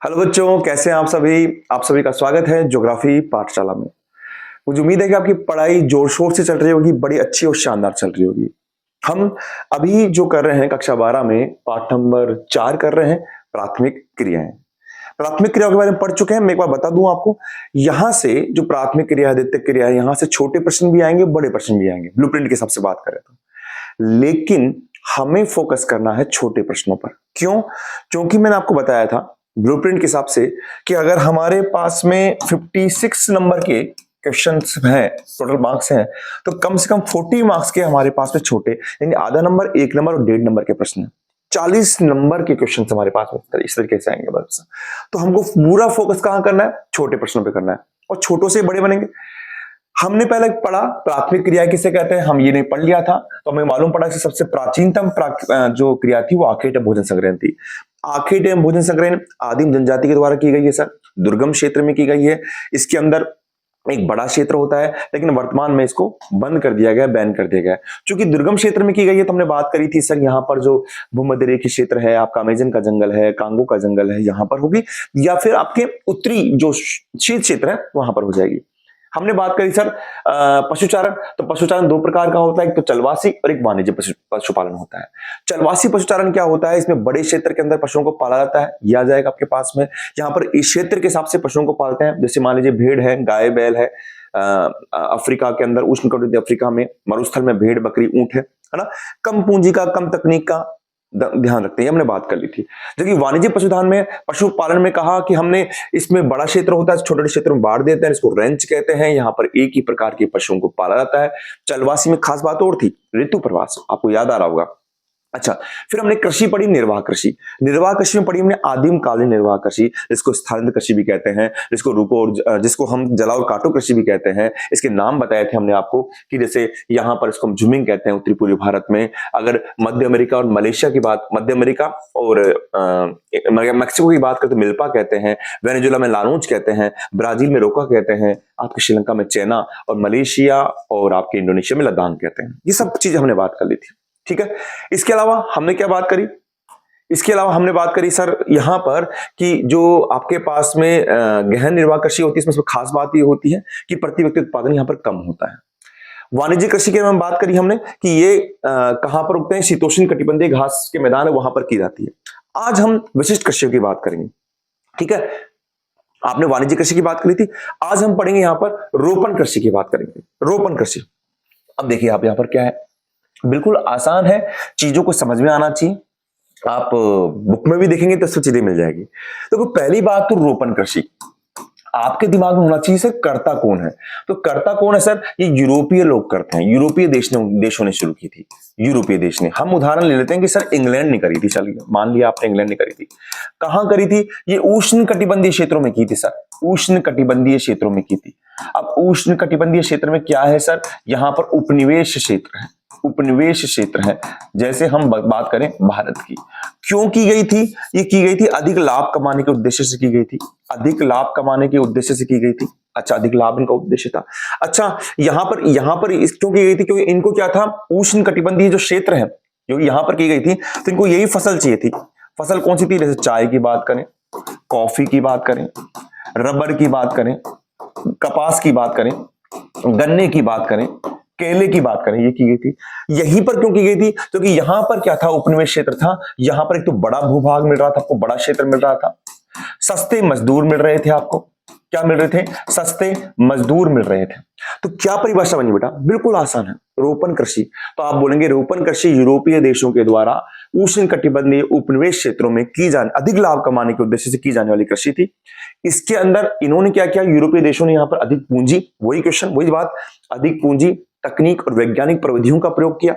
Hello बच्चों, कैसे हैं आप सभी। आप सभी का स्वागत है ज्योग्राफी पाठशाला में। मुझे उम्मीद है कि आपकी पढ़ाई जोर शोर से चल रही होगी, बड़ी अच्छी और शानदार चल रही होगी। हम अभी जो कर रहे हैं कक्षा 12 में पाठ नंबर 4 कर रहे हैं, प्राथमिक क्रियाएं। प्राथमिक क्रियाओं के बारे में पढ़ चुके हैं। मैं एक बार बता दूं आपको, यहां से जो प्राथमिक क्रिया है, द्वितीयक क्रिया है, यहां से छोटे प्रश्न भी आएंगे, बड़े प्रश्न भी आएंगे, ब्लूप्रिंट के हिसाब से बात करें तो। लेकिन हमें फोकस करना है छोटे प्रश्नों पर। क्यों? क्योंकि मैंने आपको बताया था ब्लूप्रिंट के हिसाब से कि अगर हमारे पास में 56 नंबर के क्वेश्चंस हैं, टोटल मार्क्स हैं, तो कम से कम 40 मार्क्स के हमारे पास में छोटे, यानी आधा नंबर, 1 नंबर और 1.5 नंबर के प्रश्न हैं। 40 नंबर के क्वेश्चन हमारे पास में इस तरीके से आएंगे बस। तो हमको पूरा फोकस कहां करना है? छोटे प्रश्नों पे करना है, और छोटों से बड़े बनेंगे। हमने पहले पढ़ा प्राथमिक क्रिया किसे कहते हैं, हम ये नहीं पढ़ लिया था, तो हमें मालूम पड़ा कि सबसे प्राचीनतम जो क्रिया थी वो आखेट भोजन संग्रहण थी। आखेट एवं भोजन संग्रहण आदिम जनजाति के द्वारा की गई है सर, दुर्गम क्षेत्र में की गई है। इसके अंदर एक बड़ा क्षेत्र होता है, लेकिन वर्तमान में इसको बंद कर दिया गया, बैन कर दिया गया। क्योंकि दुर्गम क्षेत्र में की गई है, तो हमने बात करी थी सर, यहाँ पर जो भूमध्य रेखीय क्षेत्र है, आपका अमेजन का जंगल है, कांगो का जंगल है, यहाँ पर होगी, या फिर आपके उत्तरी जो शीत क्षेत्र है वहां पर हो जाएगी। हमने बात करी सर पशुचारण। तो पशुचारण दो प्रकार का होता है, एक तो चलवासी और एक वाणिज्य पशुपालन होता है। चलवासी पशुचारण क्या होता है? इसमें बड़े क्षेत्र के अंदर पशुओं को पाला जाता है, यह आ जाएगा आपके पास में। यहाँ पर इस क्षेत्र के हिसाब से पशुओं को पालते हैं, जैसे मान लीजिए भेड़ है, गाय बैल है। अफ्रीका के अंदर, उष्णकटिबंधीय अफ्रीका में मरुस्थल में भेड़ बकरी ऊंट है ना। कम पूंजी का, कम तकनीक का ध्यान रखते हैं, हमने बात कर ली थी। जबकि वाणिज्य पशुधन में, पशुपालन में कहा कि हमने इसमें बड़ा क्षेत्र होता है, छोटे छोटे क्षेत्र में बांट देते हैं, इसको रेंच कहते हैं। यहाँ पर एक ही प्रकार के पशुओं को पाला जाता है। चलवासी में खास बात और थी, ऋतु प्रवास, आपको याद आ रहा होगा। अच्छा, फिर हमने कृषि पढ़ी, निर्वाह कृषि। निर्वाह कृषि में पढ़ी हमने आदिम कालीन निर्वाह कृषि, जिसको स्थानांतरित कृषि भी कहते हैं, जिसको रुको और जिसको हम जलाओ और काटो कृषि भी कहते हैं। इसके नाम बताए थे हमने आपको कि जैसे यहाँ पर इसको हम जुमिंग कहते हैं उत्तरी पूर्वी भारत में। अगर मध्य अमेरिका और मलेशिया की बात, मध्य अमेरिका और मैक्सिको की बात करते मिल्पा कहते हैं, वेनेजुएला में लानूच कहते हैं, ब्राजील में रोका कहते हैं, आपके श्रीलंका में चेना, और मलेशिया और आपके इंडोनेशिया में लद्दाख कहते हैं। ये सब चीजें हमने बात कर ली थी, ठीक है। इसके अलावा हमने क्या बात करी? इसके अलावा हमने बात करी सर यहां पर कि जो आपके पास में गहन निर्वाह कृषि होती है, इसमें खास बात ये होती है कि प्रति व्यक्ति उत्पादन यहां पर कम होता है। वाणिज्य कृषि के बारे में बात करी हमने कि ये कहां पर उगते हैं, शीतोष्ण कटिबंधीय घास के मैदान है वहां पर की जाती है। आज हम विशिष्ट कृषि की बात करेंगे, ठीक है। आपने वाणिज्य कृषि की बात करी थी, आज हम पढ़ेंगे यहां पर रोपण कृषि की बात करेंगे। रोपण कृषि, अब देखिए आप यहां पर क्या है, बिल्कुल आसान है, चीजों को समझ में आना चाहिए। आप बुक में भी देखेंगे तो सब चीजें मिल जाएगी। तो पहली बात तो रोपण कृषि, आपके दिमाग में होना चाहिए सर कर्ता कौन है। तो कर्ता कौन है सर? ये यूरोपीय लोग करते हैं, यूरोपीय देशों ने शुरू की थी। यूरोपीय देश ने, हम उदाहरण ले लेते हैं कि सर इंग्लैंड ने करी थी, चलिए मान लिया आपने इंग्लैंड ने करी थी। कहां करी थी? ये उष्ण कटिबंधीय क्षेत्रों में की थी सर, उष्ण कटिबंधीय क्षेत्रों में की थी। अब उष्ण कटिबंधीय क्षेत्र में क्या है सर? यहां पर उपनिवेश क्षेत्र है, उपनिवेश क्षेत्र है। जैसे हम बात करें भारत की, क्यों की गई थी? ये की गई थी अधिक लाभ कमाने के उद्देश्य से की गई थी, अधिक लाभ कमाने के उद्देश्य से की गई थी। अच्छा, अधिक लाभ इनका उद्देश्य था। अच्छा, यहां पर क्यों की गई थी? क्योंकि इनको क्या था, उष्ण कटिबंधीय जो क्षेत्र है, क्योंकि यहां पर की गई थी, तो इनको यही फसल चाहिए थी। फसल कौन सी थी? जैसे चाय की बात करें, कॉफी की बात करें, रबर की बात करें, कपास की बात करें, गन्ने की बात करें, केले की बात करें, ये की गई थी। यहीं पर क्यों की गई थी? क्योंकि यहां पर क्या था, उपनिवेश क्षेत्र था। यहां पर एक तो बड़ा भूभाग मिल रहा था आपको, बड़ा क्षेत्र मिल रहा था, सस्ते मजदूर मिल रहे थे आपको। क्या मिल रहे थे? सस्ते मजदूर मिल रहे थे। तो क्या परिभाषा बनी बेटा? बिल्कुल आसान है, रोपण कृषि। तो आप बोलेंगे रोपण कृषि यूरोपीय देशों के द्वारा उष्ण कटिबंधीय उपनिवेश क्षेत्रों में की जाने, अधिक लाभ कमाने के उद्देश्य से की जाने वाली कृषि थी। इसके अंदर इन्होंने क्या किया, यूरोपीय देशों ने यहां पर अधिक पूंजी, वही क्वेश्चन वही बात, अधिक पूंजी, तकनीक और वैज्ञानिक प्रविधियों का प्रयोग किया।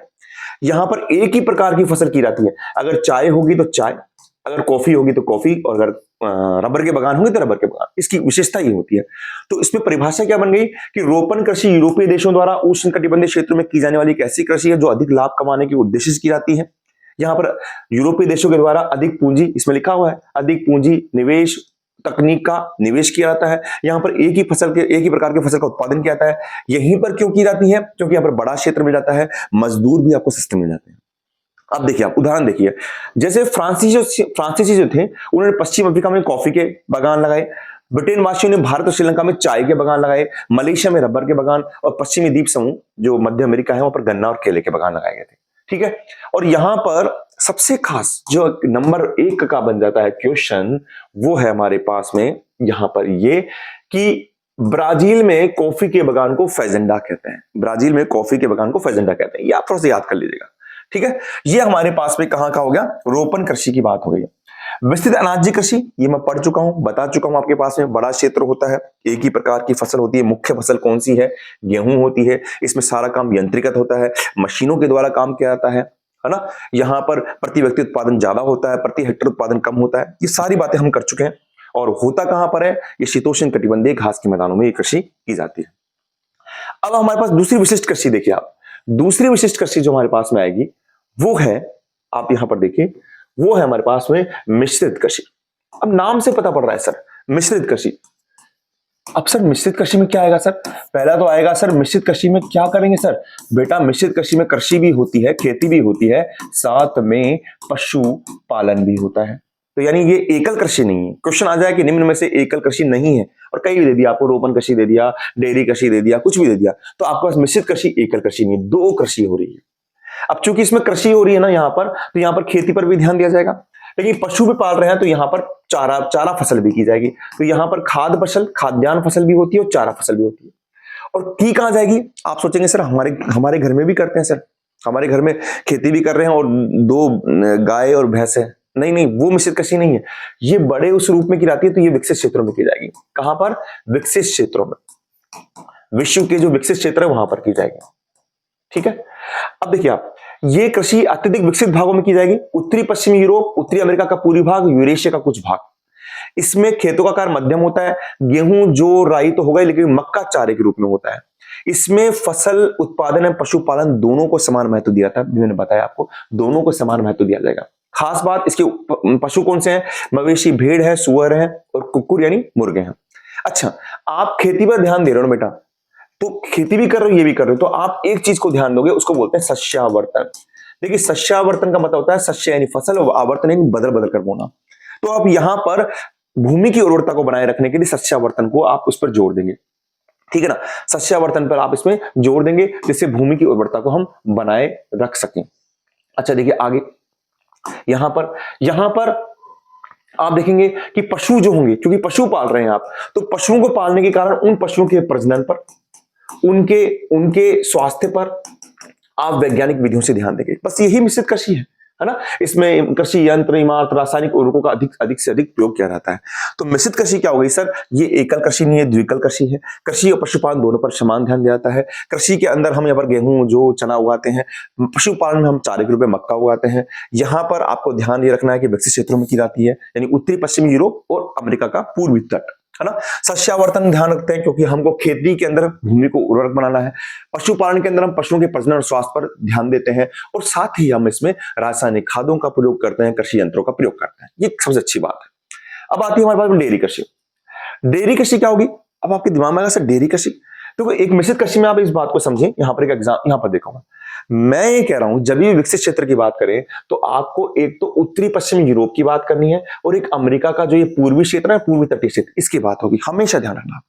यहां पर एक ही प्रकार की फसल की जाती है, अगर चाय होगी तो चाय, अगर कॉफी होगी तो कॉफी, और अगर रबर के बागान होंगे तो रबर के बागान। इसकी विशेषता ये होती है। तो इसमें परिभाषा क्या बन गई कि रोपण कृषि यूरोपीय देशों द्वारा उष्ण कटिबंधीय क्षेत्रों में की जाने वाली एक ऐसी कृषि है जो अधिक लाभ कमाने के उद्देश्य से की जाती है। यहां पर यूरोपीय देशों के द्वारा अधिक पूंजी, इसमें लिखा हुआ है अधिक पूंजी, निवेश, तकनीक का निवेश किया जाता है। यहां पर एक ही प्रकार की फसल का उत्पादन किया जाता है। यहीं पर क्यों की जाती है? क्योंकि यहां पर बड़ा क्षेत्र मिल जाता है, मजदूर भी आपको सस्ते मिल जाते हैं। अब देखिए, आप उदाहरण देखिए, जैसे फ्रांसीसी जो थे उन्होंने पश्चिम अफ्रीका में कॉफी के बागान लगाए, ब्रिटेन वासियों ने भारत और श्रीलंका में चाय के बागान लगाए, मलेशिया में रबर के बागान, और पश्चिमी द्वीप समूह जो मध्य अमेरिका है वहां पर गन्ना और केले के बागान लगाए गए थे। ठीक है, और यहां पर सबसे खास जो नंबर 1 का बन जाता है क्वेश्चन, वो है हमारे पास में यहां पर ये कि ब्राजील में कॉफी के बागान को फेजेंडा कहते हैं। ब्राजील में कॉफी के बागान को फेजेंडा कहते हैं, ये आप थोड़ा सा याद कर लीजिएगा। ठीक है, ये हमारे पास में कहां का हो गया, रोपण कृषि की बात हो गई। विस्तृत अनाजी कृषि, ये मैं पढ़ चुका हूं, बता चुका हूं आपके पास में। बड़ा क्षेत्र होता है, एक ही प्रकार की फसल होती है। मुख्य फसल कौन सी है, गेहूं होती है। इसमें सारा काम यंत्रीकृत होता है, मशीनों के द्वारा काम किया जाता है ना। यहाँ पर प्रति व्यक्ति उत्पादन ज्यादा होता है, प्रति हेक्टेयर उत्पादन कम होता है। ये सारी बातें हम कर चुके हैं। और होता कहां पर है, ये शीतोष्ण कटिबंधीय घास के मैदानों में ये कृषि की जाती है। अब हमारे पास दूसरी विशिष्ट कृषि देखिए आप, दूसरी विशिष्ट कृषि जो हमारे पास में आएगी वो है, आप यहां पर देखिए, वो है हमारे पास में मिश्रित कृषि। अब नाम से पता पड़ रहा है सर, मिश्रित कृषि। अब सर मिश्रित कृषि में क्या आएगा सर, पहला तो आएगा सर मिश्रित कृषि में क्या करेंगे सर, बेटा मिश्रित कृषि में कृषि भी होती है, खेती भी होती है, साथ में पशु पालन भी होता है। तो यानी ये एकल कृषि नहीं है। क्वेश्चन आ जाए कि निम्न में से एकल कृषि नहीं है, और कई भी दे दिया आपको, रोपण कृषि दे दिया, डेयरी कृषि दे दिया, कुछ भी दे दिया, तो आपके पास मिश्रित कृषि एकल कृषि नहीं, दो कृषि हो रही है। अब चूंकि इसमें कृषि हो रही है ना यहाँ पर, तो यहाँ पर खेती पर भी ध्यान दिया जाएगा, लेकिन पशु भी पाल रहे हैं तो यहाँ पर चारा फसल भी की जाएगी। तो यहाँ पर खाद्यान्न फसल भी होती है और चारा फसल भी होती है। और की कहां जाएगी, आप सोचेंगे सर हमारे घर में भी करते हैं सर, हमारे घर में खेती भी कर रहे हैं और 2 गाय और भैंस है। नहीं नहीं, वो मिश्रित कृषि नहीं है, ये बड़े उस रूप में की जाती है, तो ये विकसित क्षेत्रों में की जाएगी। कहां पर, विकसित क्षेत्रों में, विश्व के जो विकसित क्षेत्र है वहां पर की जाएगी। ठीक है, अब देखिए आप, ये कृषि अत्यधिक विकसित भागों में की जाएगी, उत्तरी पश्चिमी यूरोप, उत्तरी अमेरिका का पूर्वी भाग, यूरेशिया का कुछ भाग। इसमें खेतों का आकार मध्यम होता है, गेहूं जो राई तो होगा ही, लेकिन मक्का चारे के रूप में होता है। इसमें फसल उत्पादन और पशुपालन दोनों को समान महत्व दिया था, मैंने बताया आपको, दोनों को समान महत्व दिया जाएगा। खास बात, इसके पशु कौन से हैं, मवेशी भेड़ है, सुअर है और कुक्कुर यानी मुर्गे हैं। अच्छा, आप खेती पर ध्यान दे रहे हो बेटा, तो खेती भी कर रहे हो, ये भी कर रहे हो, तो आप एक चीज को ध्यान दोगे, उसको बोलते हैं सस्यावर्तन। देखिए सस्यावर्तन का मतलब होता है सस्य यानी फसल, और आवर्तन यानी बदल बदल कर बोना। तो आप यहां पर भूमि की उर्वरता को बनाए रखने के लिए सस्यावर्तन को आप उस पर जोड़ देंगे। ठीक है ना, सस्यावर्तन पर आप इसमें जोड़ देंगे, जिससे भूमि की उर्वरता को हम बनाए रख सकें। अच्छा देखिए आगे, यहां पर आप देखेंगे कि पशु जो होंगे, क्योंकि पशु पाल रहे हैं आप, तो पशुओं को पालने के कारण उन पशुओं के प्रजनन पर, उनके स्वास्थ्य पर आप वैज्ञानिक विधियों से ध्यान देंगे। बस यही मिश्रित कृषि है ना। इसमें कृषि यंत्र, इमारत, रासायनिक उर्वरकों का अधिक से अधिक प्रयोग किया जाता है। तो मिश्रित कृषि क्या हो गई सर, ये एकल कृषि नहीं है, द्विकल कृषि है। कृषि और पशुपालन दोनों पर समान ध्यान दिया जाता है। कृषि के अंदर हम यहाँ पर गेहूं, जो चना उगाते हैं, पशुपालन में हम चारे के रूप में मक्का उगाते हैं। यहाँ पर आपको ध्यान ये रखना है कि विकसित क्षेत्रों में की जाती है, यानी उत्तरी पश्चिमी यूरोप और अमेरिका का पूर्वी तट, है ना। सस्यावर्तन ध्यान रखते हैं क्योंकि हमको खेती के अंदर भूमि को उर्वरक बनाना है। पशुपालन के अंदर हम पशुओं के प्रजनन और स्वास्थ्य पर ध्यान देते हैं, और साथ ही हम इसमें रासायनिक खादों का प्रयोग करते हैं, कृषि यंत्रों का प्रयोग करते हैं। ये सबसे अच्छी बात है। अब आती है हमारे पास डेयरी कृषि। डेयरी कृषि क्या होगी, अब आपके दिमाग में आएगा सर डेयरी कृषि, तो एक मिश्रित कृषि में आप इस बात को समझें। यहां पर एक एग्जाम यहां पर देखूंगा, मैं ये कह रहा हूं जब भी विकसित क्षेत्र की बात करें तो आपको एक तो उत्तरी पश्चिमी यूरोप की बात करनी है, और एक अमेरिका का जो ये पूर्वी क्षेत्र है, पूर्वी तटीय क्षेत्र, इसकी बात होगी। हमेशा ध्यान रखना,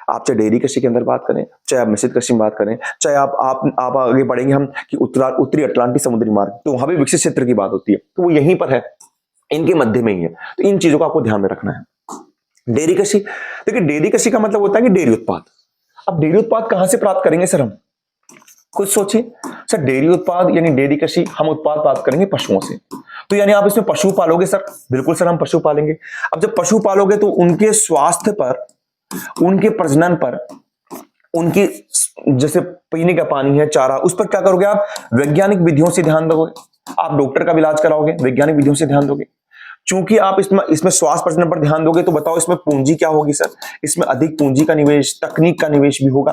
आप चाहे डेयरी कृषि के अंदर बात करें, चाहे आप मिश्रित कृषि में बात करें, चाहे आप आगे बढ़ेंगे हम कि उत्तरी अटलांटिक समुद्री मार्ग, तो वहां भी विकसित क्षेत्र की बात होती है, तो वो यहीं पर है, इनके मध्य में ही है। तो इन चीजों को आपको ध्यान में रखना है। डेयरी कृषि, देखिए डेयरी कृषि का मतलब होता है कि डेयरी उत्पाद। अब डेयरी उत्पाद कहां से प्राप्त करेंगे सर, हम कुछ सोचिए सर। डेयरी उत्पाद यानी डेयरी कृषि, हम उत्पाद प्राप्त करेंगे पशुओं से, तो यानी आप इसमें पशु पालोगे सर, बिल्कुल सर हम पशु पालेंगे। अब जब पशु पालोगे तो उनके स्वास्थ्य पर, उनके प्रजनन पर, उनकी जैसे पीने का पानी है, चारा, उस पर क्या करोगे आप, वैज्ञानिक विधियों से ध्यान दोगे। आप डॉक्टर का इलाज कराओगे, वैज्ञानिक विधियों से ध्यान दोगे। चूंकि आप इसमें स्वास्थ्य प्रजनन पर ध्यान दोगे, तो बताओ इसमें पूंजी क्या होगी सर, इसमें अधिक पूंजी का निवेश, तकनीक का निवेश भी होगा,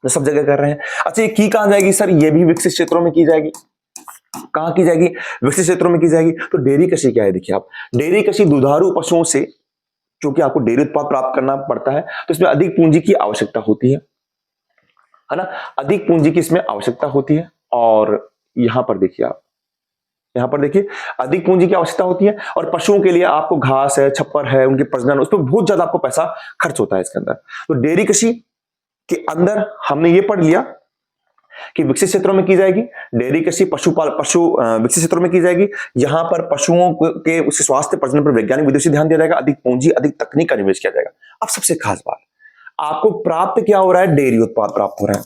तो सब जगह कर रहे हैं। अच्छा ये की कहां जाएगी सर, ये भी विकसित क्षेत्रों में की जाएगी। कहां की जाएगी, विकसित क्षेत्रों में की जाएगी। तो डेयरी कृषि क्या है, देखिए आप, डेयरी कृषि दुधारू पशुओं से, क्योंकि आपको डेयरी उत्पाद प्राप्त करना पड़ता है, तो इसमें अधिक पूंजी की आवश्यकता होती है ना, अधिक पूंजी की इसमें आवश्यकता होती है। और यहां पर देखिए आप, यहां पर देखिए अधिक पूंजी की आवश्यकता होती है, और पशुओं के लिए आपको घास है, छप्पर है, उनके प्रजनन, उस पर बहुत ज्यादा आपको पैसा खर्च होता है इसके अंदर। तो डेयरी कृषि के अंदर हमने ये पढ़ लिया कि विकसित क्षेत्रों में की जाएगी डेयरी कृषि, विकसित क्षेत्रों में की जाएगी। यहां पर पशुओं के उसके स्वास्थ्य प्रजनन पर वैज्ञानिक विधियों से ध्यान दिया जाएगा, अधिक पूंजी अधिक तकनीक का निवेश किया जाएगा। अब सबसे खास बात, आपको प्राप्त क्या हो रहा है? डेयरी उत्पाद प्राप्त हो रहा है।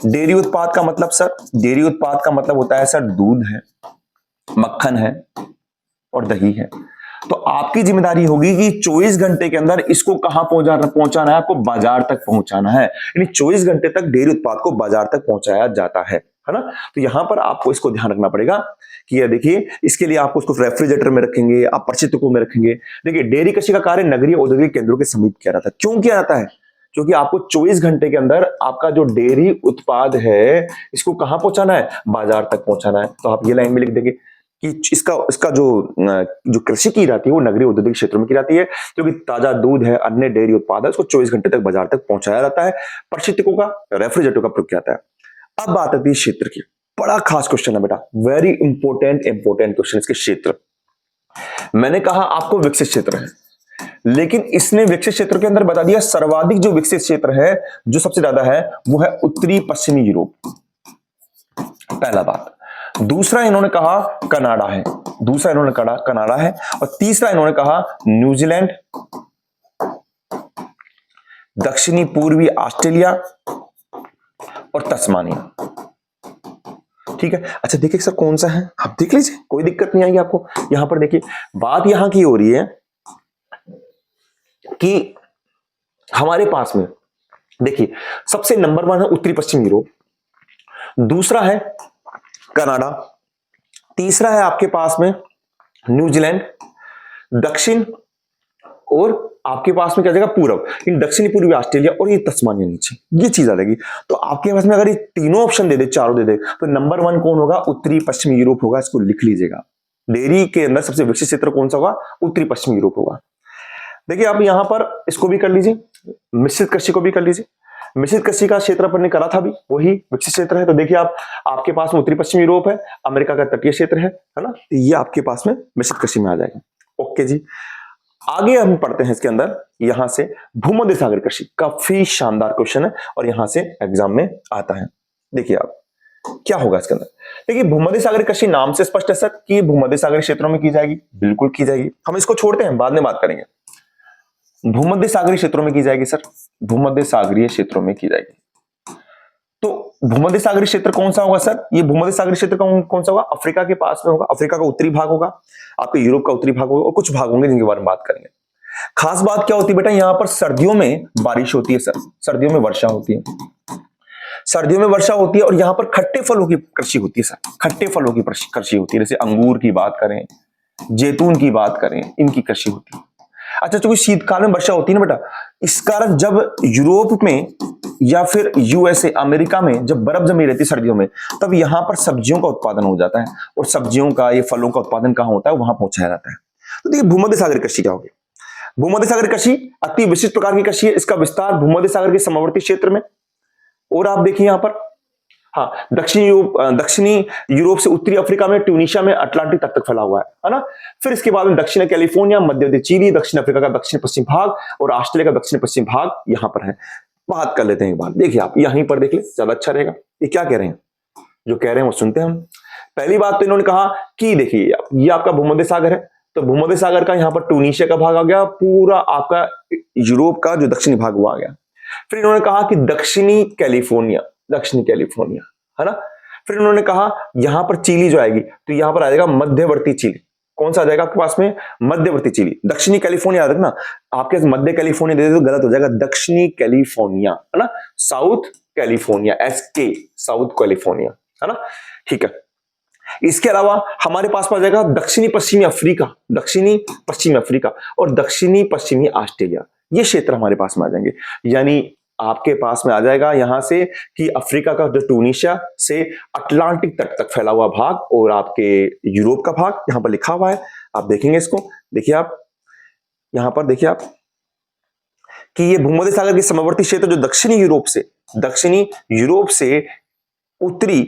डेयरी उत्पाद का मतलब सर, डेयरी उत्पाद का मतलब होता है सर दूध है, मक्खन है और दही है। तो आपकी जिम्मेदारी होगी कि 24 घंटे के अंदर इसको कहां पहुंचाना है? आपको बाजार तक पहुंचाना है। यानी 24 घंटे तक डेयरी उत्पाद को बाजार तक पहुंचाया जाता है ना? तो यहां पर आपको इसको ध्यान रखना पड़ेगा कि ये देखिए, इसके लिए आपको उसको रेफ्रिजरेटर में रखेंगे, आप परिचितकों में रखेंगे। देखिए डेयरी कृषि का कार्य नगरीय औद्योगिक केंद्रों के समीप किया जाता है। क्यों किया जाता है? क्योंकि आपको 24 घंटे के अंदर आपका जो डेयरी उत्पाद है इसको कहां पहुंचाना है? बाजार तक पहुंचाना है। तो आप ये लाइन में लिख देंगे कि इसका जो कृषि की जाती है वो नगरीय औद्योगिक क्षेत्रों में की जाती है, क्योंकि ताजा दूध है, अन्य डेयरी उत्पाद है, उसको 24 घंटे तक बाजार तक पहुंचाया जाता है। परिचितकों का, रेफ्रिजरेटर का प्रयोग किया जाता है। अब बात आती है क्षेत्र की। बड़ा खास क्वेश्चन है बेटा, वेरी इंपोर्टेंट क्वेश्चन इसके क्षेत्र। मैंने कहा आपको विकसित क्षेत्र है, लेकिन इसने विकसित क्षेत्र के अंदर बता दिया सर्वाधिक जो विकसित क्षेत्र है, जो सबसे ज्यादा है, वो है उत्तरी पश्चिमी यूरोप। पहला बात। दूसरा इन्होंने कहा कनाडा है, दूसरा इन्होंने कहा कनाडा है, और तीसरा इन्होंने कहा न्यूजीलैंड, दक्षिणी पूर्वी ऑस्ट्रेलिया और तस्मानिया। ठीक है। अच्छा देखिए सर कौन सा है, आप देख लीजिए, कोई दिक्कत नहीं आएगी आपको। यहां पर देखिए बात यहां की हो रही है कि हमारे पास में देखिए सबसे नंबर 1 है उत्तरी पश्चिम यूरोप, दूसरा है कनाडा, तीसरा है आपके पास में न्यूजीलैंड, दक्षिण, और आपके पास में क्या जाएगा पूर्व, इन दक्षिणी पूर्वी ऑस्ट्रेलिया, और ये तस्मानिया नीचे, ये चीज आ जाएगी। तो आपके पास में अगर ये तीनों ऑप्शन दे दे, चारों दे दे, तो नंबर 1 कौन होगा? उत्तरी पश्चिमी यूरोप होगा। इसको लिख लीजिएगा। डेयरी के अंदर सबसे विकसित क्षेत्र कौन सा होगा? उत्तरी पश्चिमी यूरोप होगा। देखिए आप यहां पर इसको भी कर लीजिए, मिश्रित कृषि को भी कर लीजिए। मिश्रित कृषि का क्षेत्र अपन ने करा था भी, वही विकसित क्षेत्र है। तो देखिए आप, आपके पास में उत्तरी पश्चिम यूरोप है, अमेरिका का तटीय क्षेत्र है ना? तो ये आपके पास में मिश्रित कृषि में आ जाएगा। ओके जी, आगे हम पढ़ते हैं इसके अंदर, यहां से भूमध्य सागर कृषि, काफी शानदार क्वेश्चन है और यहां से एग्जाम में आता है। देखिए आप क्या होगा इसके अंदर। देखिए भूमध्य सागर कृषि नाम से स्पष्ट है सर कि भूमध्य सागर क्षेत्रों में की जाएगी, बिल्कुल की जाएगी। हम इसको छोड़ते हैं, बाद में बात करेंगे। भूमध्य सागरीय क्षेत्रों में की जाएगी सर, भूमध्य सागरीय क्षेत्रों में की जाएगी। तो भूमध्य सागरीय क्षेत्र कौन सा होगा सर? ये भूमध्य सागरीय क्षेत्र कौन सा होगा? अफ्रीका के पास में होगा, अफ्रीका का उत्तरी भाग होगा, आपके यूरोप का उत्तरी भाग होगा, और कुछ भाग होंगे जिनके बारे में बात करेंगे। खास बात क्या होती है बेटा, यहां पर सर्दियों में बारिश होती है सर, सर्दियों में वर्षा होती है, सर्दियों में वर्षा होती है, और यहां पर खट्टे फलों की कृषि होती है सर, खट्टे फलों की कृषि होती है। जैसे अंगूर की बात करें, जैतून की बात करें, इनकी कृषि होती है। अच्छा, चूंकि शीतकाल में वर्षा होती है ना बेटा, इस कारण जब यूरोप में या फिर यूएसए अमेरिका में जब बर्फ जमी रहती है सर्दियों में, तब यहां पर सब्जियों का उत्पादन हो जाता है, और सब्जियों का, ये फलों का उत्पादन कहां होता है? वहां पहुंचाया जाता है। तो देखिए भूमध्य सागर कृषि क्या होगी? भूमध्य सागर कृषि अति विशिष्ट प्रकार की कृषि है। इसका विस्तार भूमध्य सागर के समवर्ती क्षेत्र में, और आप देखिए यहां पर, हाँ, दक्षिणी यूरोप से उत्तरी अफ्रीका में, ट्यूनीशिया में, अटलांटिक तट तक फैला हुआ है ना? फिर इसके बाद में दक्षिण कैलिफोर्निया, मध्य चिली, दक्षिण अफ्रीका का दक्षिण पश्चिम भाग, और ऑस्ट्रेलिया का दक्षिण पश्चिम भाग यहां पर है। बात कर लेते हैं एक बार। देखिए आप यहीं पर देख ले, ज्यादा अच्छा रहेगा। ये क्या कह रहे हैं, जो कह रहे हैं वो सुनते हैं हम। पहली बात तो इन्होंने कहा कि देखिए ये आपका भूमध्य सागर है, तो भूमध्य सागर का यहां पर ट्यूनीशिया का भाग आ गया, पूरा आपका यूरोप का जो दक्षिणी भाग वो आ गया। फिर इन्होंने कहा कि दक्षिणी कैलिफोर्निया है ना? फिर इन्होंने कहा यहां पर चिली जो आएगी, तो यहां पर आ जाएगा मध्यवर्ती चिली। कौन सा आ जाएगा आपके पास में? मध्यवर्ती चिली। दक्षिणी कैलिफोर्निया याद रखना, आपके मध्य कैलिफोर्निया दे दे तो गलत हो जाएगा, दक्षिणी कैलिफोर्निया है ना, south California, SK, south California है ना? ठीक है। इसके अलावा हमारे पास आ जाएगा दक्षिणी पश्चिमी अफ्रीका, दक्षिणी पश्चिमी अफ्रीका और दक्षिणी पश्चिमी ऑस्ट्रेलिया। ये क्षेत्र हमारे पास में आ जाएंगे। यानी आपके पास में आ जाएगा यहां से कि अफ्रीका का जो ट्यूनीशिया से अटलांटिक तट तक फैला हुआ भाग, और आपके यूरोप का भाग यहां पर लिखा हुआ है, आप देखेंगे इसको। देखिए आप यहां पर देखिए आप कि ये भूमध्य सागर के समवर्ती क्षेत्र जो दक्षिणी यूरोप से उत्तरी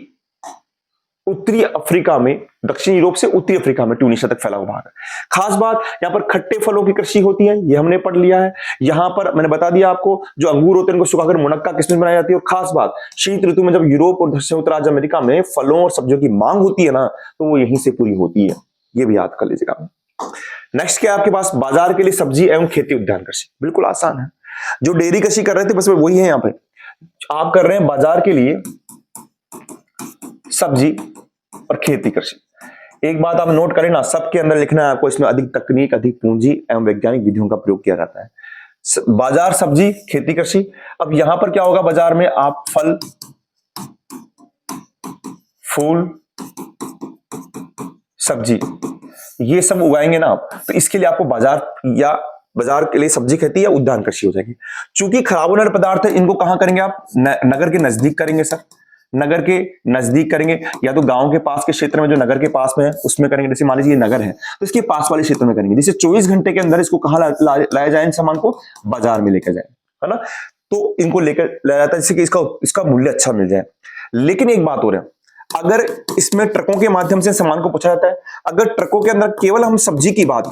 उत्तरी अफ्रीका में, दक्षिण यूरोप से उत्तरी अफ्रीका में ट्यूनीशिया तक फैला हुआ भाग है। खास बात यहाँ पर खट्टे फलों की कृषि होती है, ये हमने पढ़ लिया है। यहाँ पर मैंने बता दिया आपको, जो अंगूर होते हैं उनको सुखाकर मुनक्का किस्में बनाई जाती है। और खास बात, शीत ऋतु में जब यूरोप और दक्षिण उत्तर अमेरिका में फलों और सब्जियों की मांग होती है ना, तो वो यहीं से पूरी होती है, ये भी याद कर लीजिएगा। नेक्स्ट क्या है आपके पास, बाजार के लिए सब्जी एवं खेती उद्यान कृषि। बिल्कुल आसान है, जो डेयरी कृषि कर रहे थे बस वही है। यहाँ पे आप कर रहे हैं बाजार के लिए सब्जी और खेती कृषि। एक बात आप नोट करें ना, सबके अंदर लिखना है आपको, इसमें अधिक तकनीक, अधिक पूंजी एवं वैज्ञानिक विधियों का प्रयोग किया जाता है। बाजार सब्जी खेती कृषि। अब यहां पर क्या होगा, बाजार में आप फल फूल सब्जी ये सब उगाएंगे ना आप, तो इसके लिए आपको बाजार के लिए सब्जी खेती या उद्यान कृषि हो जाएगी। चूंकि खराब होने वाले पदार्थ है, इनको कहां करेंगे आप, नगर के नजदीक करेंगे सर, नगर के नजदीक करेंगे, या तो गांव के पास के क्षेत्र में जो नगर के पास में है उसमें करेंगे। जैसे मान लीजिए ये नगर है तो इसके पास वाले क्षेत्र में करेंगे, जिससे 24 घंटे के अंदर इसको कहां लाया जाए, सामान को बाजार में लेकर जाए, है ना। तो इनको लेकर लाया जाता है जिससे कि इसका मूल्य अच्छा मिल जाए। लेकिन एक बात हो रहा है, अगर इसमें ट्रकों के माध्यम से सामान को पहुंचा जाता है, अगर ट्रकों के अंदर केवल हम सब्जी की बात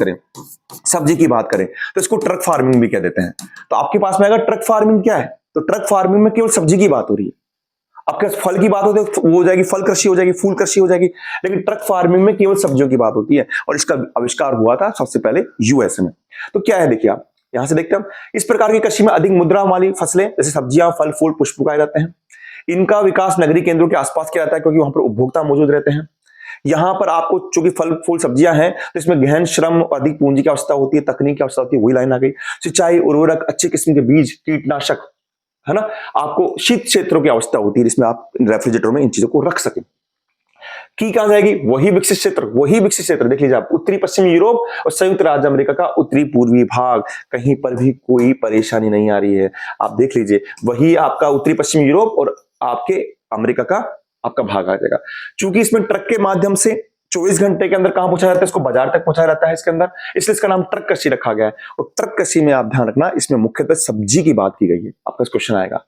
करें तो इसको ट्रक फार्मिंग भी कह देते हैं। तो आपके पास में अगर ट्रक फार्मिंग क्या है, तो ट्रक फार्मिंग में केवल सब्जी की बात हो रही है। आपके पास फल की बात होती है, वो हो जाएगी फल कृषि हो जाएगी, फूल कृषि हो जाएगी। लेकिन ट्रक फार्मिंग में केवल सब्जियों की बात होती है, और इसका आविष्कार हुआ था सबसे पहले यूएसए में। तो क्या है, देखिए आप यहां से देखते हैं, इस प्रकार की कृषि में अधिक मुद्रा वाली फसलें जैसे सब्जियां, फल, फूल, पुष्प उगाए जाते हैं। इनका विकास नगरीय केंद्रों के आसपास किया जाता है, क्योंकि वहां पर उपभोक्ता मौजूद रहते हैं। यहां पर आपको चूंकि फल फूल सब्जियां हैं तो इसमें गहन श्रम, अधिक पूंजी की आवश्यकता होती है, तकनीक की आवश्यकता होती है, वही लाइन आ गई। सिंचाई, उर्वरक, अच्छे किस्म के बीज, कीटनाशक, है ना। आपको शीत क्षेत्रों की आवश्यकता होती है जिसमें आप रेफ्रिजरेटर में इन चीजों को रख सकें। की कहां जाएगी, वही विकसित क्षेत्र देख लीजिए आप, उत्तरी पश्चिमी यूरोप और संयुक्त राज्य अमेरिका का उत्तरी पूर्वी भाग, कहीं पर भी कोई परेशानी नहीं आ रही है। आप देख लीजिए, वही आपका उत्तरी पश्चिमी यूरोप और आपके अमेरिका का आपका भाग आ जाएगा। चूंकि इसमें ट्रक के माध्यम से 24 घंटे के अंदर कहां पहुंचाया जाता है, इसको बाजार तक पहुंचाया जाता है इसके अंदर, इसलिए इसका नाम ट्रक कृषि रखा गया है। और ट्रक कृषि में आप ध्यान रखना, इसमें मुख्यतः सब्जी की बात की गई है। आपका क्वेश्चन आएगा।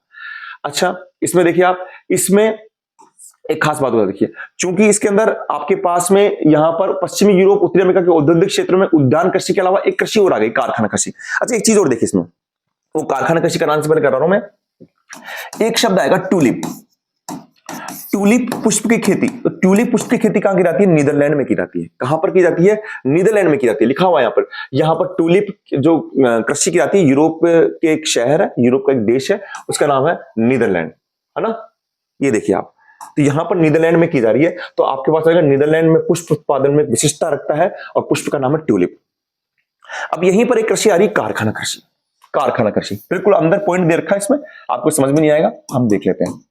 अच्छा, इसमें देखिए आप, इसमें एक खास बात होता है, देखिए चूंकि इसके अंदर आपके पास में यहां पर पश्चिमी यूरोप, उत्तरी अमेरिका के औद्योगिक क्षेत्रों में उद्यान कृषि के अलावा एक कृषि और आ गई, कारखाना कृषि। अच्छा, एक चीज और देखिए इसमें, वो कारखाना कृषि का नाम से पहले कर रहा हूं मैं, एक शब्द आएगा टूलिप। ट्यूलिप पुष्प की खेती। तो ट्यूलिप पुष्प की खेती कहां की जाती है, नीदरलैंड में की जाती है। कहां पर की जाती है, नीदरलैंड में की जाती है, लिखा हुआ है यहां पर ट्यूलिप जो कृषि की जाती है, यूरोप के एक शहर है, यूरोप का एक देश है, उसका नाम है नीदरलैंड, है ना। ये देखिए आप, तो यहां पर नीदरलैंड में की जा रही है। तो आपके पास आएगा, नीदरलैंड में पुष्प उत्पादन में विशिष्टता रखता है और पुष्प का नाम है ट्यूलिप। अब यहीं पर एक कृषि आ रही है, कारखाना कृषि। कारखाना कृषि बिल्कुल अंदर पॉइंट दे रखा है, इसमें आपको समझ में नहीं आएगा, हम देख लेते हैं।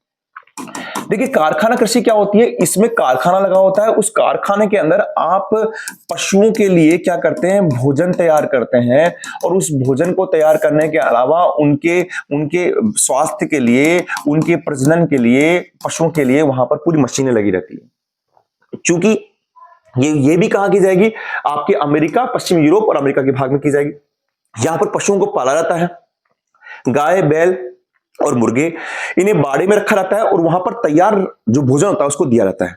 देखिए कारखाना कृषि क्या होती है, इसमें कारखाना लगा होता है, उस कारखाने के अंदर आप पशुओं के लिए क्या करते हैं, भोजन तैयार करते हैं, और उस भोजन को तैयार करने के अलावा उनके स्वास्थ्य के लिए, उनके प्रजनन के लिए, पशुओं के लिए वहां पर पूरी मशीनें लगी रहती है। चूंकि ये भी कहां की जाएगी, आपके अमेरिका, पश्चिम यूरोप और अमेरिका के भाग में की जाएगी। यहां पर पशुओं को पाला जाता है, गाय, बैल और मुर्गे, इन्हें बाड़े में रखा जाता है और वहां पर तैयार जो भोजन होता है उसको दिया जाता है।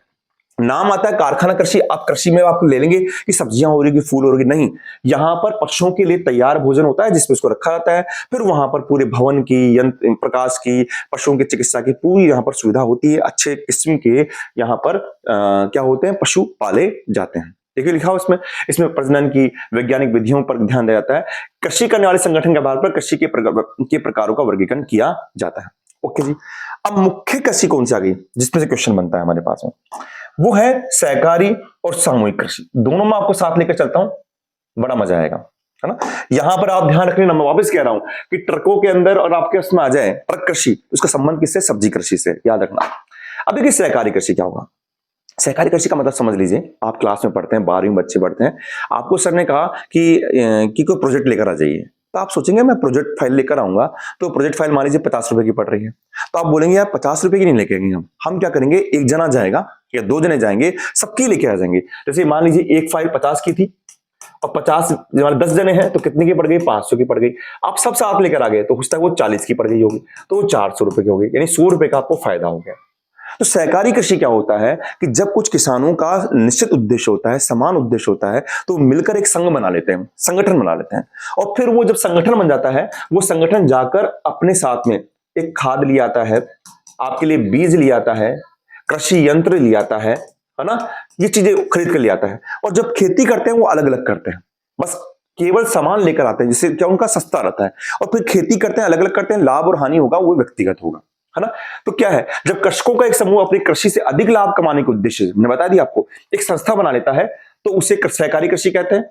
नाम आता है कारखाना कृषि। आप कृषि में आप ले लेंगे कि सब्जियां हो रही, कि फूल हो रही, नहीं, यहां पर पशुओं के लिए तैयार भोजन होता है जिसमें उसको रखा जाता है। फिर वहां पर पूरे भवन की, यंत्र प्रकाश की, पशुओं की चिकित्सा की पूरी यहां पर सुविधा होती है। अच्छे किस्म के यहां पर क्या होते हैं, पशु पाले जाते हैं। देखिए लिखा हो इसमें प्रजनन की वैज्ञानिक विधियों पर ध्यान दिया जाता है। कृषि करने वाले संगठन के आधार पर कृषि के प्रकारों का वर्गीकरण किया जाता है। ओके जी, अब मुख्य कृषि कौन सी आ गई जिसमें से क्वेश्चन बनता है हमारे पास में, वो है सहकारी और सामूहिक कृषि। दोनों में आपको साथ लेकर चलता हूं, बड़ा मजा आएगा, है ना। यहां पर आप ध्यान रखना, मैं वापस कह रहा हूं कि ट्रकों के अंदर और आपके उसमें आ जाए ट्रक कृषि, उसका संबंध किससे, सब्जी कृषि से, याद रखना। अब देखिए सहकारी कृषि क्या होगा। सहकारी कृषि का मतलब समझ लीजिए, आप क्लास में पढ़ते हैं, 12वीं बच्चे पढ़ते हैं, आपको सर ने कहा कि कोई प्रोजेक्ट लेकर आ जाइए, तो आप सोचेंगे मैं प्रोजेक्ट फाइल लेकर आऊंगा, तो प्रोजेक्ट फाइल मान लीजिए 50 रुपए की पड़ रही है, तो आप बोलेंगे यार 50 रुपए की नहीं लेके आएंगे, हम क्या करेंगे, एक जना जाएगा या 2 जने जाएंगे, सबकी लेके आ जाएंगे। जैसे मान लीजिए एक फाइल 50 की थी और 50 10 जने हैं तो कितने की पड़ गई, 500 की पड़ गई। आप सब साथ लेकर आ गए तो कुछ तक वो 40 की पड़ गई होगी, तो वो 400 रुपए की होगी, यानी 100 रुपए का आपको फायदा हो गया। तो सहकारी कृषि क्या होता है कि जब कुछ किसानों का निश्चित उद्देश्य होता है, समान उद्देश्य होता है, तो मिलकर एक संघ बना लेते हैं, संगठन बना लेते हैं। और फिर वो जब संगठन बन जाता है, वो संगठन जाकर अपने साथ में एक खाद ले आता है, आपके लिए बीज ले आता है, कृषि यंत्र ले आता है ना, ये चीजें खरीद कर ले आता है। और जब खेती करते हैं वो अलग अलग करते हैं, बस केवल सामान लेकर आते हैं, जिससे क्या उनका सस्ता रहता है। और फिर खेती करते हैं, अलग अलग करते हैं, लाभ और हानि होगा वो व्यक्तिगत होगा, है ना। तो क्या है, जब कृषकों का एक समूह अपनी कृषि से अधिक लाभ कमाने के उद्देश्य से, मैंने बता दिया आपको, एक संस्था बना लेता है, तो उसे सहकारी कृषि कहते हैं।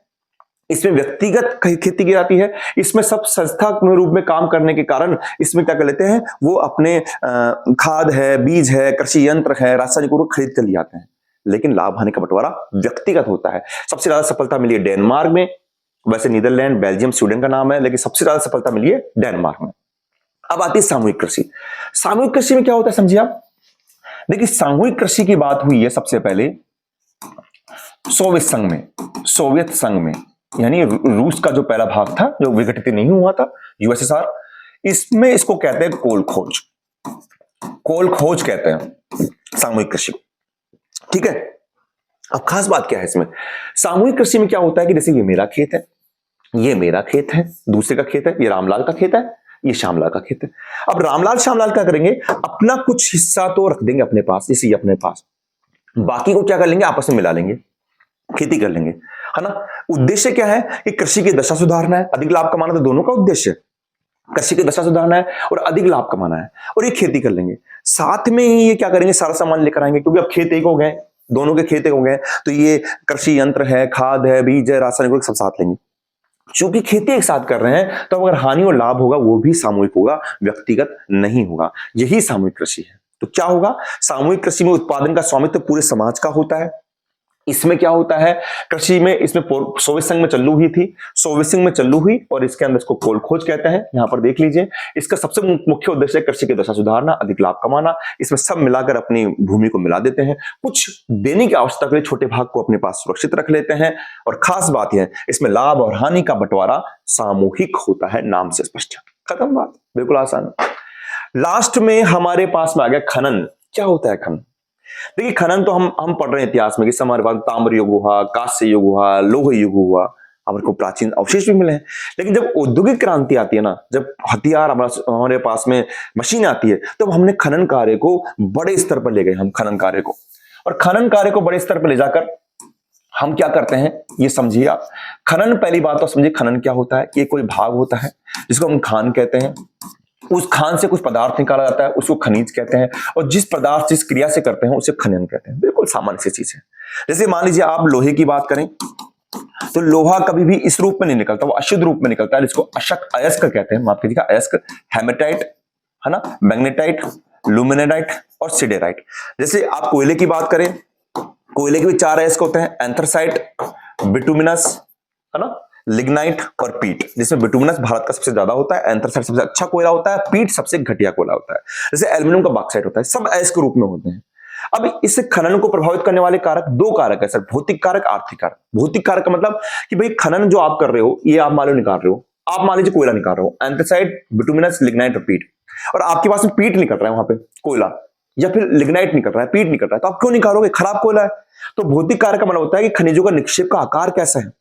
इसमें व्यक्तिगत खेती की जाती है, इसमें सब संस्था के रूप में काम करने के कारण इसमें क्या कर लेते हैं, वो अपने खाद है, बीज है, कृषि यंत्र है, रासायनिक उर्वरक खरीद कर ले आते हैं। लेकिन लाभ हानि का बंटवारा व्यक्तिगत होता है। सबसे ज्यादा सफलता मिली है डेनमार्क में, वैसे नीदरलैंड, बेल्जियम, स्वीडन का नाम है, लेकिन सबसे ज्यादा सफलता मिली है डेनमार्क में। अब आती है सामूहिक कृषि। सामूहिक कृषि में क्या होता है समझिए आप। देखिए, सामूहिक कृषि की बात हुई है सबसे पहले सोवियत संघ में, यानी रूस का जो पहला भाग था जो विघटित नहीं हुआ था, यूएसएसआर, इसमें इसको कहते हैं कोल खोज कहते हैं सामूहिक कृषि। ठीक है। अब खास बात क्या है इसमें, सामूहिक कृषि में क्या होता है कि जैसे ये मेरा खेत है, ये मेरा खेत है, दूसरे का खेत है, ये रामलाल का खेत है, ये श्यामलाल का खेत है। अब रामलाल श्यामलाल क्या करेंगे, अपना कुछ हिस्सा तो रख देंगे अपने पास, जैसे ये अपने पास, बाकी को क्या कर लेंगे, आपस में मिला लेंगे, खेती कर लेंगे, है ना। उद्देश्य क्या है कि कृषि की दशा सुधारना है, अधिक लाभ कमाना, तो दोनों का उद्देश्य है, कृषि की दशा सुधारना है और अधिक लाभ कमाना है, और ये खेती कर लेंगे। साथ में ही ये क्या करेंगे, सारा सामान लेकर आएंगे, क्योंकि अब खेत एक हो गए, दोनों के खेत एक हो गए, तो ये कृषि यंत्र है, खाद है, बीज है, रासायनिक उर्वरक सब साथ लेंगे। चूंकि खेती एक साथ कर रहे हैं, तो अगर हानि और लाभ होगा वो भी सामूहिक होगा, व्यक्तिगत नहीं होगा। यही सामूहिक कृषि है। तो क्या होगा, सामूहिक कृषि में उत्पादन का स्वामित्व पूरे समाज का होता है। इसमें क्या होता है, कृषि में इसमें सोवियत संघ में चालू हुई थी, सोवियत संघ में चालू हुई, और इसके अंदर इसको कोल खोज कहते हैं। यहां पर देख लीजिए, इसका सबसे मुख्य उद्देश्य है कृषि की दशा सुधारना, अधिक लाभ कमाना। इसमें सब मिलाकर अपनी भूमि को मिला देते हैं, कुछ देने की आवश्यकता के लिए छोटे भाग को अपने पास सुरक्षित रख लेते हैं। और खास बात यह है, इसमें लाभ और हानि का बंटवारा सामूहिक होता है, नाम से स्पष्ट। खत्म बात, बिल्कुल आसान। लास्ट में हमारे पास में आ गया खनन। क्या होता है खनन? देखिए, खनन तो हम पढ़ रहे हैं इतिहास में कि हमारे पास ताम्र युग हुआ, कांस्य युग हुआ, लौह युग हुआ, हमारे को प्राचीन अवशेष भी मिले हैं। लेकिन जब औद्योगिक क्रांति आती है ना, जब हथियार हमारे पास में मशीन आती है, तब हमने खनन कार्य को बड़े स्तर पर ले गए, हम खनन कार्य को। और खनन कार्य को बड़े स्तर पर ले जाकर हम क्या करते हैं, ये समझिए आप। खनन, पहली बात तो समझिए खनन क्या होता है कि कोई भाग होता है जिसको हम खान कहते हैं, उस खान से कुछ पदार्थ निकाला जाता है, उसको खनिज कहते हैं, और जिस पदार्थ जिस क्रिया से करते हैं उसे खनन कहते हैं। बिल्कुल सामान्य सी चीज है। जैसे मान लीजिए आप लोहे की बात करें, तो लोहा कभी भी इस रूप में नहीं निकलता, वो अशुद्ध रूप में निकलता है, जिसको अयस्क कहते हैं। माफ कीजिएगा, अयस्क, हेमेटाइट, है ना, मैग्नेटाइट, लुमिनेटाइट और सिडेराइट। जैसे आप कोयले की बात करें, कोयले के भी 4 अयस्क होते हैं, एंथ्रासाइट, बिटुमिनस, है ना, लिग्नाइट और पीट, जिसमें बिटुमिनस भारत का सबसे ज्यादा होता है, एंथ्रासाइट सबसे अच्छा कोयला होता है, पीट सबसे घटिया कोयला होता है। जैसे एल्यूमिनियम का बॉक्साइट होता है, सब अयस्क के रूप में होते हैं। अब इस खनन को प्रभावित करने वाले कारक 2 कारक है सर, भौतिक कारक, आर्थिक कारक। भौतिक कारक का मतलब कि भाई खनन जो आप कर रहे हो, ये आप मान लो निकाल रहे हो, आप मान लीजिए कोयला निकाल रहे हो, एंथ्रासाइट, बिटुमिनस, लिग्नाइट और पीट, और आपके पास में पीट निकल रहा है वहां पे, कोयला, या फिर लिग्नाइट निकल रहा है, पीट निकल रहा है, तो आप क्यों निकालोगे, खराब कोयला है। तो भौतिक कारक का मतलब होता है कि खनिजों का निक्षेप का आकार कैसा है,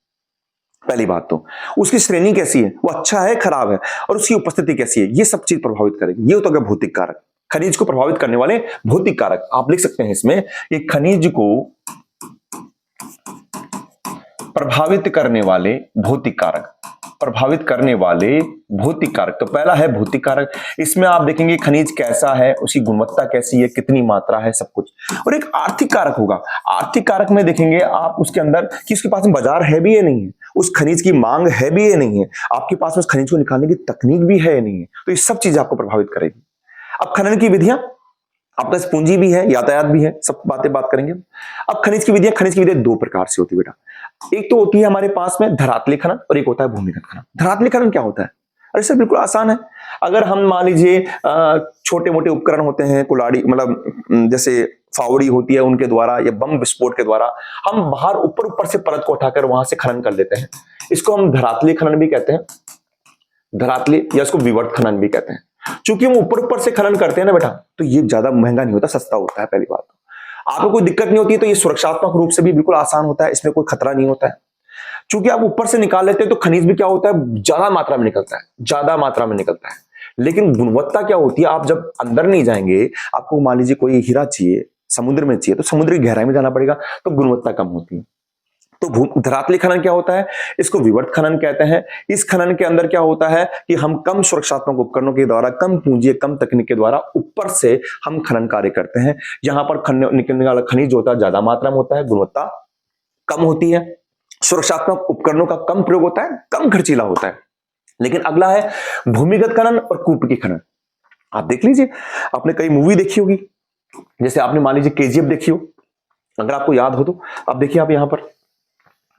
पहली बात तो उसकी श्रेणी कैसी है, वो अच्छा है, खराब है, और उसकी उपस्थिति कैसी है, ये सब चीज प्रभावित करेगी। ये होता है भौतिक कारक, खनिज को प्रभावित करने वाले भौतिक कारक। आप लिख सकते हैं इसमें, ये खनिज को प्रभावित करने वाले भौतिक कारक, प्रभावित करने वाले भौतिक कारक। तो पहला है भौतिक कारक, इसमें आप देखेंगे खनिज कैसा है, उसकी गुणवत्ता कैसी है, कितनी मात्रा है, सब कुछ। और एक आर्थिक कारक होगा, आर्थिक कारक में देखेंगे आप उसके अंदर कि उसके पास में बाजार है भी या नहीं है, उस खनिज की मांग है भी या नहीं है, आपके पास में उस खनिज को निकालने की तकनीक भी है या नहीं है। तो ये सब चीजें आपको प्रभावित करेगी। अब खनन की विधियां, आपके पास पूंजी भी है, यातायात भी है, सब बात करेंगे। अब खनिज की विधियां 2 प्रकार से होती है बेटा। एक तो होती है हमारे पास में धरातलीय खनन, और एक होता है भूमिगत खनन। धरातलीय खनन क्या होता है? अरे सर बिल्कुल आसान है। अगर हम मान लीजिए छोटे मोटे उपकरण होते हैं, कुल्हाड़ी, मतलब जैसे फावड़ी होती है, उनके द्वारा या बम विस्फोट के द्वारा हम बाहर ऊपर से परत को उठाकर वहां से खनन कर लेते हैं, इसको हम धरातलीय खनन भी कहते हैं, धरातलीय, या इसको विवर्त खनन भी कहते हैं। चूंकि हम ऊपर ऊपर से खनन करते हैं ना बेटा, तो ये ज्यादा महंगा नहीं होता, सस्ता होता है। पहली बात तो आपको कोई दिक्कत नहीं होती है, तो ये सुरक्षात्मक रूप से भी बिल्कुल आसान होता है, इसमें कोई खतरा नहीं होता है। चूंकि आप ऊपर से निकाल लेते हैं तो खनिज भी क्या होता है, ज्यादा मात्रा में निकलता है, ज्यादा मात्रा में निकलता है। लेकिन गुणवत्ता क्या होती है, आप जब अंदर नहीं जाएंगे, आपको मान लीजिए कोई हीरा चाहिए, समुद्र में चाहिए, तो समुद्र की गहराई में जाना पड़ेगा, तो गुणवत्ता कम होती है। तो धरातली खनन क्या होता है, इसको विवर्त खनन कहते हैं। इस खनन के अंदर क्या होता है कि हम कम सुरक्षात्मक उपकरणों के द्वारा, कम पूंजी, कम तकनीक के द्वारा ऊपर से हम खनन कार्य करते हैं। यहां पर निकलने वाला खनिज होता है ज्यादा मात्रा में होता है, गुणवत्ता कम होती है, सुरक्षात्मक उपकरणों का कम प्रयोग होता है, कम खर्चीला होता है। लेकिन अगला है भूमिगत खनन और कूप की खनन। आप देख लीजिए, आपने कई मूवी देखी होगी, जैसे आपने मान लीजिए केजीएफ देखी हो, अगर आपको याद हो तो। आप देखिए, आप यहां पर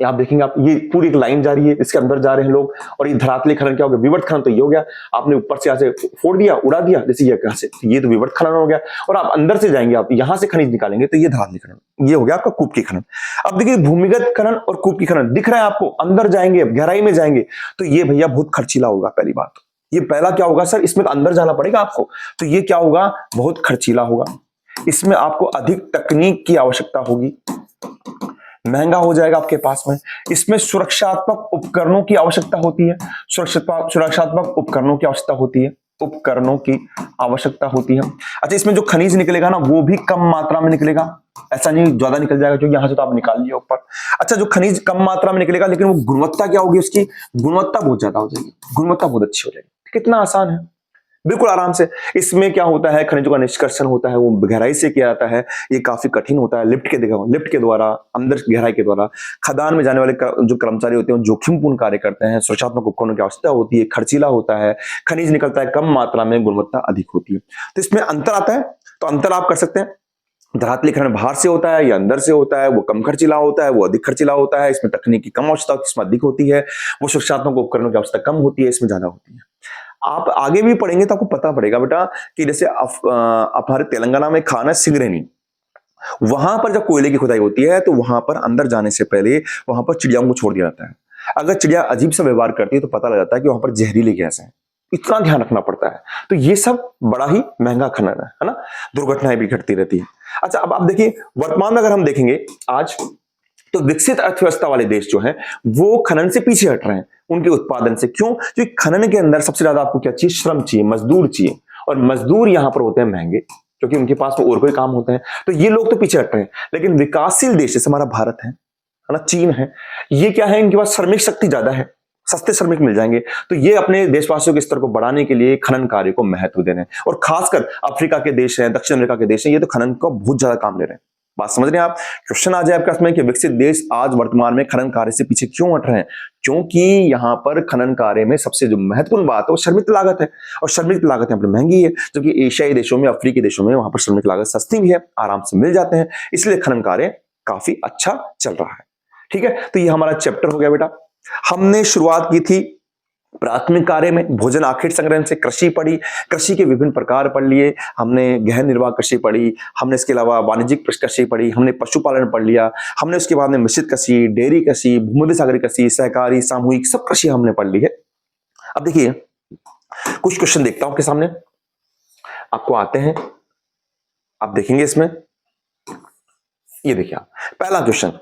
आप देखेंगे, आप ये पूरी एक लाइन जा रही है, इसके अंदर जा रहे हैं लोग, और ये धरातली खनन क्या हो गया, विवर्त खनन तो ये हो गया, आपने ऊपर से यहां से फोड़ दिया, उड़ा दिया, जैसे ये कहां से, ये तो विवर्त खनन हो गया। और आप अंदर से जाएंगे, आप यहां से खनिज निकालेंगे, तो ये धरातली खनन, ये हो गया आपका कूप की खनन। अब देखिए, भूमिगत खनन और कूप की खनन दिख रहा है आपको, अंदर जाएंगे, गहराई में जाएंगे, तो ये भैया बहुत खर्चीला होगा। पहली बात, ये पहला क्या होगा सर, इसमें अंदर जाना पड़ेगा आपको, तो ये क्या होगा, बहुत खर्चीला होगा। इसमें आपको अधिक तकनीक की आवश्यकता होगी, महंगा हो जाएगा आपके पास में। इसमें सुरक्षात्मक उपकरणों की आवश्यकता होती है, सुरक्षात्मक उपकरणों की आवश्यकता होती है, उपकरणों की आवश्यकता होती है। अच्छा, इसमें जो खनिज निकलेगा ना, वो भी कम मात्रा में निकलेगा, ऐसा नहीं ज्यादा निकल जाएगा, क्योंकि यहां से तो आप निकाल लिया ऊपर। अच्छा, जो खनिज कम मात्रा में निकलेगा, लेकिन वो गुणवत्ता क्या होगी उसकी, गुणवत्ता बहुत ज्यादा हो जाएगी, गुणवत्ता बहुत अच्छी हो जाएगी। कितना आसान है, बिल्कुल आराम से। इसमें क्या होता है, खनिजों का निष्कर्षण होता है, वो गहराई से किया जाता है, ये काफी कठिन होता है। लिफ्ट के द्वारा, अंदर गहराई के द्वारा। खदान में जाने वाले जो कर्मचारी होते हैं, जोखिमपूर्ण कार्य करते हैं, सुरक्षात्मक उपकरणों की आवश्यकता होती है, खर्चीला होता है, खनिज निकलता है कम मात्रा में, गुणवत्ता अधिक होती है। तो इसमें अंतर आता है, तो अंतर आप कर सकते हैं, धरातली खनन बाहर से होता है या अंदर से होता है, वो कम खर्चीला होता है, वो अधिक खर्चीला होता है, इसमें तकनीक की कम आवश्यकता होती है, इसमें अधिक होती है। वो सुरक्षात्मक उपकरणों की आवश्यकता कम होती है, इसमें ज्यादा होती है। आप आगे भी पढ़ेंगे तो आपको पता पड़ेगा बेटा, कि जैसे हमारे तेलंगाना में खाना सिंगरेनी, वहां पर जब कोयले की खुदाई होती है, तो वहां पर अंदर जाने से पहले वहां पर चिड़ियाओं को छोड़ दिया जाता है। अगर चिड़िया अजीब सा व्यवहार करती है, तो पता लग जाता है कि वहां पर जहरीली गैस है। इतना ध्यान रखना पड़ता है। तो ये सब बड़ा ही महंगा खनन है ना, दुर्घटनाएं भी घटती रहती है। अच्छा, अब आप देखिए, वर्तमान में अगर हम देखेंगे आज, तो विकसित अर्थव्यवस्था वाले देश जो हैं, वो खनन से पीछे हट रहे हैं उनके उत्पादन से। क्यों? क्योंकि खनन के अंदर सबसे ज्यादा आपको क्या चाहिए, श्रम चाहिए, मजदूर चाहिए, और मजदूर यहां पर होते हैं महंगे, क्योंकि उनके पास में और कोई काम होते हैं। तो ये लोग तो पीछे हट रहे हैं। लेकिन विकासशील देश जैसे हमारा भारत है ना, चीन है, ये क्या है, इनके पास श्रमिक शक्ति ज्यादा है, सस्ते श्रमिक मिल जाएंगे। तो ये अपने देशवासियों के स्तर को बढ़ाने के लिए खनन कार्य को महत्व दे रहे हैं। और खासकर अफ्रीका के देश हैं, दक्षिण अमेरिका के देश हैं, ये तो खनन का बहुत ज्यादा काम ले रहे हैं। बात समझ रहे हैं आप? क्वेश्चन आ जाए आपके पास में कि विकसित देश आज वर्तमान में खनन कार्य से पीछे क्यों हट रहे हैं? क्योंकि यहां पर खनन कार्य में सबसे जो महत्वपूर्ण बात है, वो श्रमिक लागत है, और श्रमिक लागत यहाँ पर महंगी है। जबकि एशियाई देशों में, अफ्रीकी देशों में, वहां पर श्रमिक लागत सस्ती भी है, आराम से मिल जाते हैं, इसलिए खनन कार्य काफी अच्छा चल रहा है। ठीक है, तो ये हमारा चैप्टर हो गया बेटा। हमने शुरुआत की थी प्राथमिक कार्य में, भोजन आखिर संग्रहण से, कृषि पढ़ी, कृषि के विभिन्न प्रकार पढ़ लिए हमने, गहन निर्वाह कृषि पढ़ी हमने, इसके अलावा वाणिज्यिक कृषि पढ़ी हमने, पशुपालन पढ़ लिया हमने, उसके बाद में मिश्रित कृषि, डेयरी कृषि, भूमध्य सागरीय कृषि, सहकारी, सामूहिक, सब कृषि हमने पढ़ ली है। अब देखिए, कुछ क्वेश्चन देखता हूं आपके सामने, आपको आते हैं, आप देखेंगे इसमें। ये देखिए, पहला क्वेश्चन,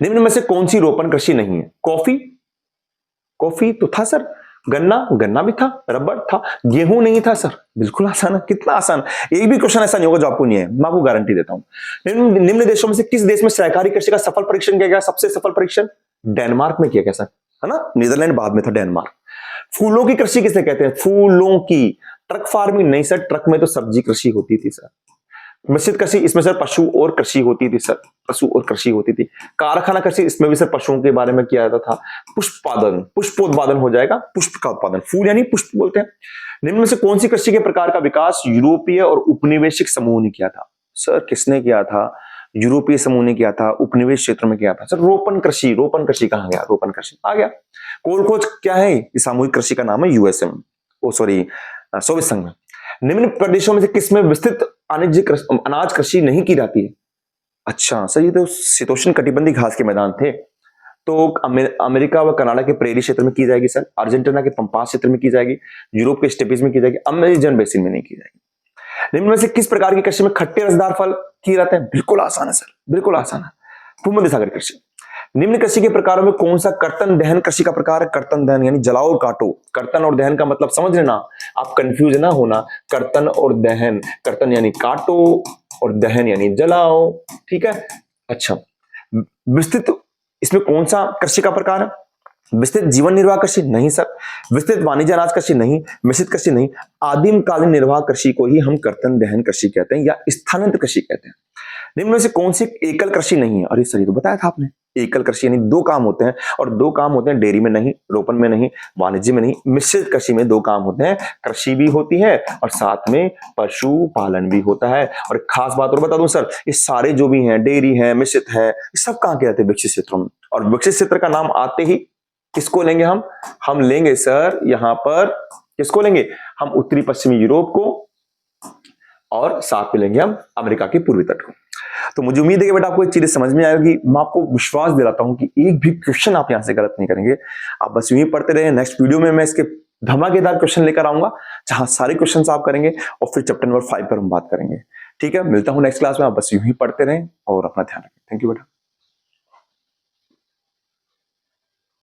निम्न में से कौन सी रोपण कृषि नहीं है? कॉफी, कॉफी तो था सर, गन्ना, गन्ना भी था, रबड़ था, गेहूं नहीं था सर। बिल्कुल आसान है, कितना आसान। एक भी क्वेश्चन ऐसा नहीं होगा जो आपको नहीं है, मैं आपको गारंटी देता हूं। निम्न देशों में से किस देश में सहकारी कृषि का सफल परीक्षण किया गया? सबसे सफल परीक्षण डेनमार्क में किया गया सर, है ना, नीदरलैंड बाद में था डेनमार्क। फूलों की कृषि किसे कहते हैं? फूलों की, ट्रक फार्मिंग नहीं सर, ट्रक में तो सब्जी कृषि होती थी सर। मिश्रित कृषि, इसमें सर पशु और कृषि होती थी सर, पशु और कृषि होती थी। कारखाना कृषि, इसमें भी सर पशुओं के बारे में किया जाता था। पुष्पोत्पादन, पुष्पोत्पादन हो जाएगा, पुष्प का उत्पादन, फूल यानी पुष्प बोलते हैं। निम्न में से कौन सी कृषि के प्रकार का विकास यूरोपीय और उपनिवेशिक समूह ने किया था? सर किसने किया था? यूरोपीय समूह ने किया था, उपनिवेश क्षेत्र में किया था सर। रोपण कृषि, रोपण कृषि कहां गया? रोपण कृषि आ गया। कोलखोज क्या है? सामूहिक कृषि का नाम है, यूएसएम, ओ सॉरी, सोवियत संघ में। निम्न प्रदेशों में से किसमें विस्तृत अनाज कृषि नहीं की जाती है? अच्छा सर, ये तो शीतोष्ण कटिबंधीय घास के मैदान थे, तो अमेरिका व कनाडा के प्रेरी क्षेत्र में की जाएगी सर, अर्जेंटीना के पंपास क्षेत्र में की जाएगी, यूरोप के स्टेपीज में की जाएगी, अमेजन बेसिन में नहीं की जाएगी। निम्न में से किस प्रकार की कृषि में खट्टे रसदार फल किए जाते हैं? बिल्कुल आसान है सर, बिल्कुल आसान है, भूमध्य सागर कृषि। निम्न कृषि के प्रकारों में कौन सा कर्तन दहन कृषि का प्रकार है? कर्तन दहन यानी जलाओ और काटो। कर्तन और दहन का मतलब समझ लेना, आप कंफ्यूज ना होना। कर्तन और दहन, कर्तन यानी काटो और दहन यानी जलाओ, ठीक है। अच्छा, विस्तृत इसमें कौन सा कृषि का प्रकार है? विस्तृत जीवन निर्वाह कृषि नहीं सर, विस्तृत वाणिज्य अनाज कृषि नहीं, मिश्रित कृषि नहीं, आदिम कालीन निर्वाह कृषि को ही हम कर्तन दहन कृषि कहते हैं या स्थानांतरित कृषि कहते हैं। निम्न में से कौन सी एकल कृषि नहीं है? अरे सर ये तो बताया था आपने, एकल कृषि यानी दो काम होते हैं, और दो काम होते हैं डेयरी में नहीं, रोपण में नहीं, वाणिज्य में नहीं, मिश्रित कृषि में दो काम होते हैं, कृषि भी होती है और साथ में पशु पालन भी होता है। और खास बात और बता दूं सर, ये सारे जो भी हैं, डेयरी है, मिश्रित है, ये सब कहां के आते हैं? विकसित क्षेत्रों में। और विकसित क्षेत्र का नाम आते ही किसको लेंगे हम लेंगे सर यहां पर, किसको लेंगे हम? उत्तरी पश्चिमी यूरोप को, और साथ में लेंगे हम अमेरिका के पूर्वी तट को। तो मुझे उम्मीद है कि बेटा आपको एक चीज समझ में आएगी। मैं आपको विश्वास दिलाता हूं कि एक भी क्वेश्चन आप यहां से गलत नहीं करेंगे। आप बस यूं ही पढ़ते रहे, नेक्स्ट वीडियो में मैं इसके धमाकेदार क्वेश्चन लेकर आऊंगा जहां सारे क्वेश्चन आप करेंगे और फिर चैप्टर नंबर 5 पर हम बात करेंगे। ठीक है, मिलता हूं नेक्स्ट क्लास में। आप बस यूं ही पढ़ते रहें और अपना ध्यान रखें। थैंक यू बेटा।